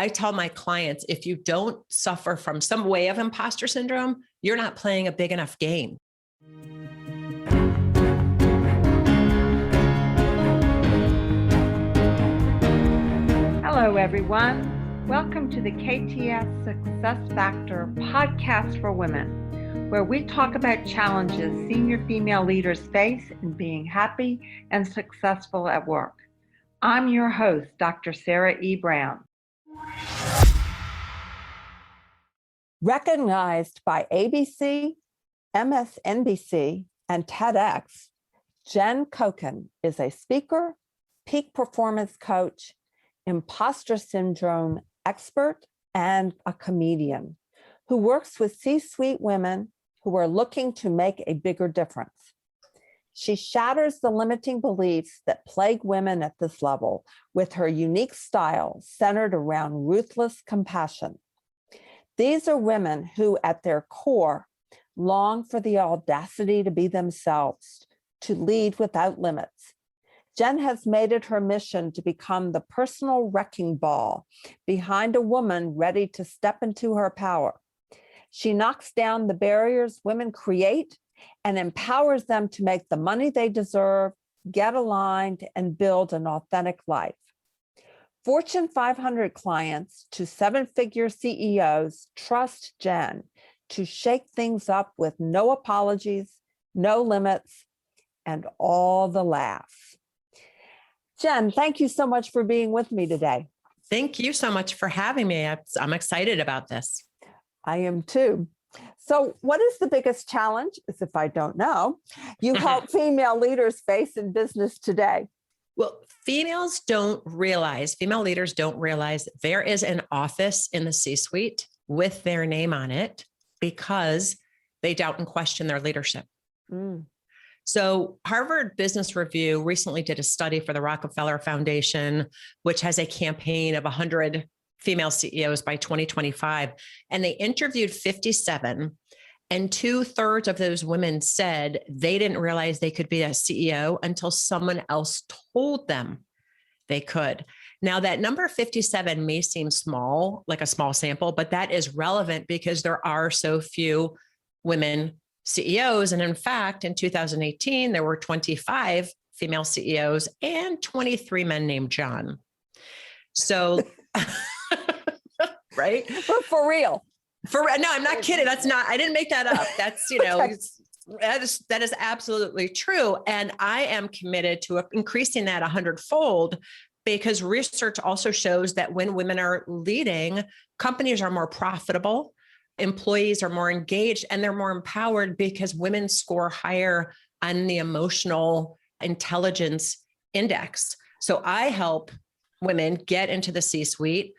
I tell my clients, if you don't suffer from some way of imposter syndrome, you're not playing a big enough game. Hello, everyone. Welcome to the KTS Success Factor podcast for women, where we talk about challenges senior female leaders face in being happy and successful at work. I'm your host, Dr. Sarah E. Brown. Recognized by ABC, MSNBC, and TEDx, Jen Coken is a speaker, peak performance coach, imposter syndrome expert, and a comedian who works with C-suite women who are looking to make a bigger difference. She shatters the limiting beliefs that plague women at this level with her unique style centered around ruthless compassion. These are women who, at their core, long for the audacity to be themselves, to lead without limits. Jen has made it her mission to become the personal wrecking ball behind a woman ready to step into her power. She knocks down the barriers women create and empowers them to make the money they deserve, get aligned, and build an authentic life. Fortune 500 clients to seven-figure CEOs trust Jen to shake things up with no apologies, no limits, and all the laughs. Jen, thank you so much for being with me today. Thank you so much for having me. I'm excited about this. I am too. So what is the biggest challenge, as if I don't know, you help female leaders face in business today? Well, female leaders don't realize there is an office in the C-suite with their name on it because they doubt and question their leadership. So Harvard Business Review recently did a study for the Rockefeller Foundation, which has a campaign of 100 female CEOs by 2025. And they interviewed 57, and 2/3 of those women said they didn't realize they could be a CEO until someone else told them they could. Now, that number 57 may seem small, like a small sample, but that is relevant because there are so few women CEOs. And in fact, in 2018, there were 25 female CEOs and 23 men named John. So, right? But for real. No, I'm not kidding. I didn't make that up. That's, Okay. that is absolutely true. And I am committed to increasing that 100-fold because research also shows that when women are leading, companies are more profitable, employees are more engaged, and they're more empowered because women score higher on the emotional intelligence index. So I help women get into the C-suite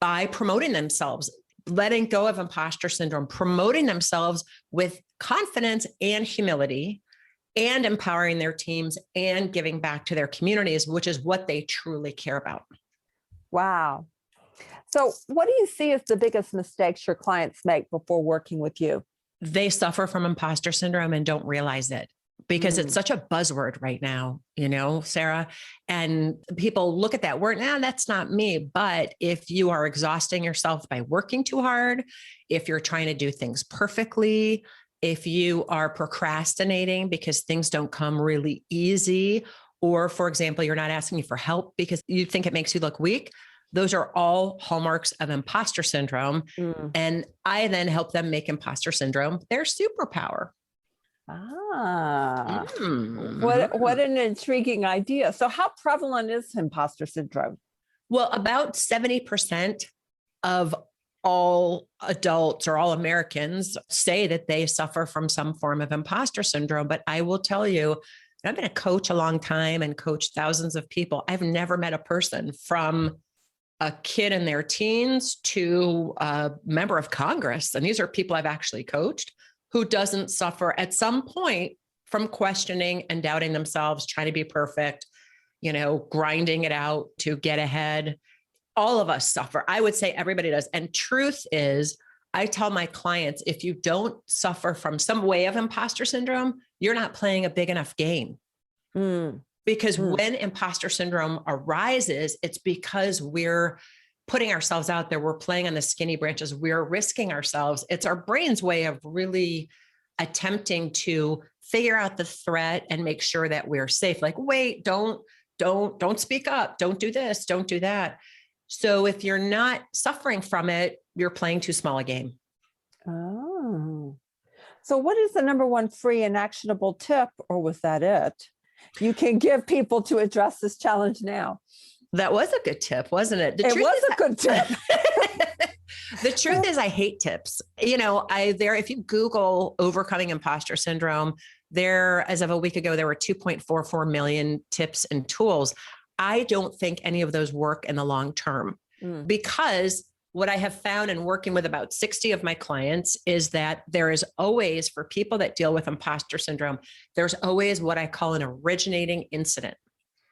by promoting themselves, letting go of imposter syndrome, promoting themselves with confidence and humility, and empowering their teams and giving back to their communities, which is what they truly care about. Wow. So what do you see as the biggest mistakes your clients make before working with you? They suffer from imposter syndrome and don't realize it because it's such a buzzword right now, Sarah, and people look at that word, that's not me. But if you are exhausting yourself by working too hard, if you're trying to do things perfectly, if you are procrastinating because things don't come really easy, or for example, you're not asking for help because you think it makes you look weak, those are all hallmarks of imposter syndrome. And I then help them make imposter syndrome their superpower. What an intriguing idea. So how prevalent is imposter syndrome? Well, about 70% of all adults or all Americans say that they suffer from some form of imposter syndrome. But I will tell you, I've been a coach a long time and coached thousands of people. I've never met a person from a kid in their teens to a member of Congress, and these are people I've actually coached, who doesn't suffer at some point from questioning and doubting themselves, trying to be perfect, grinding it out to get ahead. All of us suffer. I would say everybody does. And truth is, I tell my clients, if you don't suffer from some way of imposter syndrome, you're not playing a big enough game. Because when imposter syndrome arises, it's because we're putting ourselves out there. We're playing on the skinny branches. We're risking ourselves. It's our brain's way of really attempting to figure out the threat and make sure that we're safe. Like, wait, don't speak up. Don't do this. Don't do that. So if you're not suffering from it, you're playing too small a game. Oh, so what is the number one free and actionable tip, or was that it, you can give people to address this challenge now? That was a good tip, wasn't it? It was a good tip. The truth is I hate tips. If you Google overcoming imposter syndrome, there, as of a week ago, there were 2.44 million tips and tools. I don't think any of those work in the long term because what I have found in working with about 60 of my clients is that there is always, for people that deal with imposter syndrome, there's always what I call an originating incident.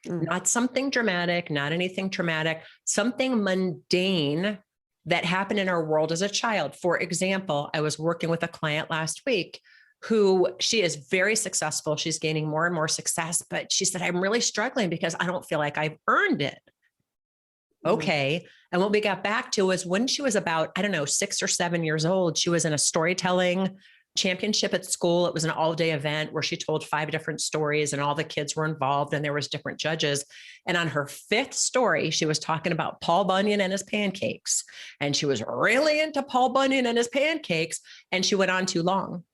Not something dramatic, not anything traumatic, something mundane that happened in our world as a child. For example, I was working with a client last week who, she is very successful. She's gaining more and more success, but she said, I'm really struggling because I don't feel like I've earned it. Okay. And what we got back to was when she was about, 6 or 7 years old, she was in a storytelling championship at school. It was an all-day event where she told 5 different stories and all the kids were involved and there was different judges. And on her 5th story, she was talking about Paul Bunyan and his pancakes. And she was really into Paul Bunyan and his pancakes. And she went on too long.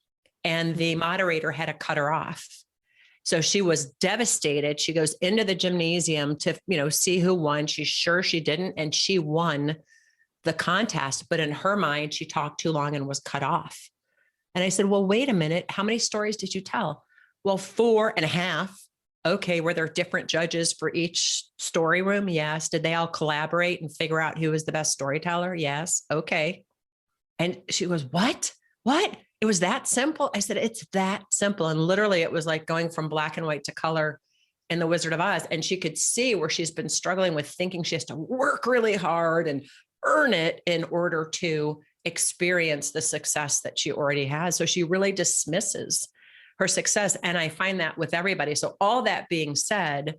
And the moderator had to cut her off. So she was devastated. She goes into the gymnasium to, see who won. She's sure she didn't. And she won the contest. But in her mind, she talked too long and was cut off. And I said, well, wait a minute. How many stories did you tell? Well, 4.5. Okay. Were there different judges for each story room? Yes. Did they all collaborate and figure out who was the best storyteller? Yes. Okay. And she goes, what? It was that simple. I said, it's that simple. And literally it was like going from black and white to color in The Wizard of Oz. And she could see where she's been struggling with thinking she has to work really hard and earn it in order to experience the success that she already has. So she really dismisses her success. And I find that with everybody. So all that being said,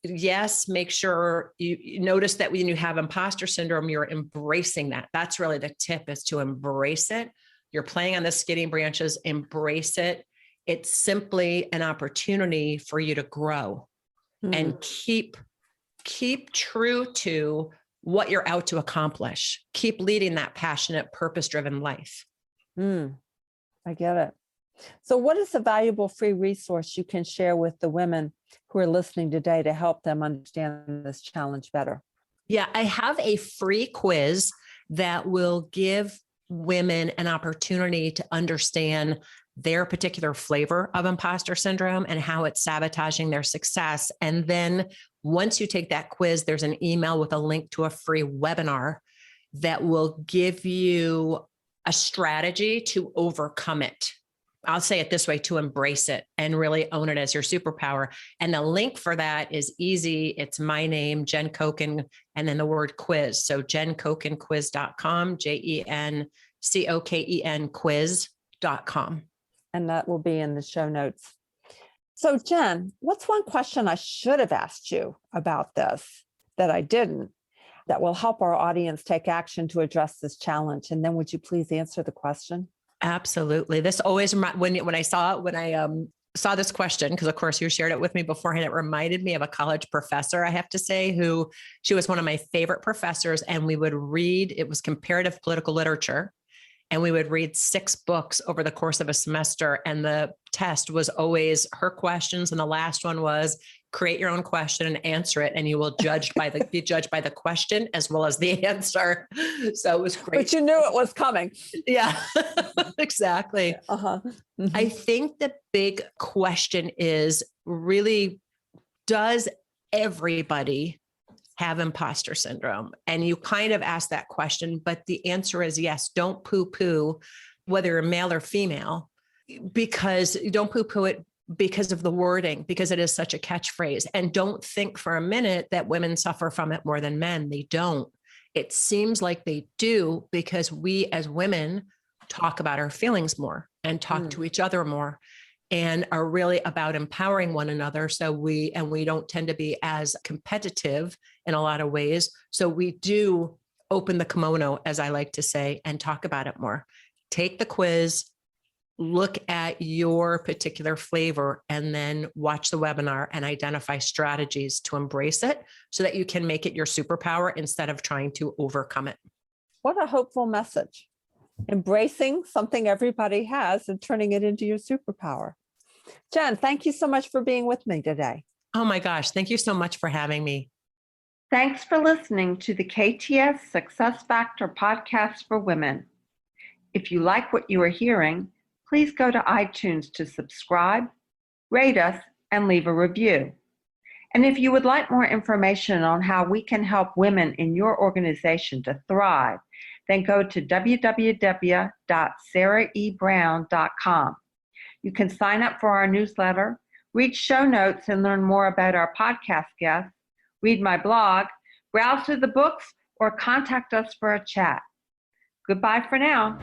yes, make sure you notice that when you have imposter syndrome, you're embracing that. That's really the tip, is to embrace it. You're playing on the skinny branches, embrace it. It's simply an opportunity for you to grow and keep true to what you're out to accomplish. Keep leading that passionate, purpose-driven life. I get it. So what is a valuable free resource you can share with the women who are listening today to help them understand this challenge better? Yeah, I have a free quiz that will give women an opportunity to understand their particular flavor of imposter syndrome and how it's sabotaging their success. And then once you take that quiz, there's an email with a link to a free webinar that will give you a strategy to overcome it. I'll say it this way, to embrace it and really own it as your superpower. And the link for that is easy. It's my name, Jen Coken, and then the word quiz. So jencokenquiz.com, JENCOKEN quiz.com. And that will be in the show notes. So Jen, what's one question I should have asked you about this that I didn't, that will help our audience take action to address this challenge? And then would you please answer the question? Absolutely. This always, when I saw this question, because of course you shared it with me beforehand, it reminded me of a college professor, I have to say, she was one of my favorite professors. And we would read, it was comparative political literature. And we would read 6 books over the course of a semester. And the test was always her questions. And the last one was create your own question and answer it. And you will be judged by the question as well as the answer. So it was great. But you knew it was coming. Yeah, exactly. I think the big question is really, does everybody have imposter syndrome? And you kind of ask that question, but the answer is yes. Don't poo-poo whether you're male or female, because you don't poo-poo it because of the wording, because it is such a catchphrase. And don't think for a minute that women suffer from it more than men. They don't. It seems like they do because we as women talk about our feelings more and talk to each other more. and are really about empowering one another. So we don't tend to be as competitive in a lot of ways. So we do open the kimono, as I like to say, and talk about it more. Take the quiz, look at your particular flavor, and then watch the webinar and identify strategies to embrace it so that you can make it your superpower instead of trying to overcome it. What a hopeful message. Embracing something everybody has and turning it into your superpower. Jen, thank you so much for being with me today. Oh my gosh, thank you so much for having me. Thanks for listening to the KTS Success Factor podcast for women. If you like what you are hearing, please go to iTunes to subscribe, rate us, and leave a review. And if you would like more information on how we can help women in your organization to thrive, then go to www.sarahebrown.com. You can sign up for our newsletter, read show notes and learn more about our podcast guests, read my blog, browse through the books, or contact us for a chat. Goodbye for now.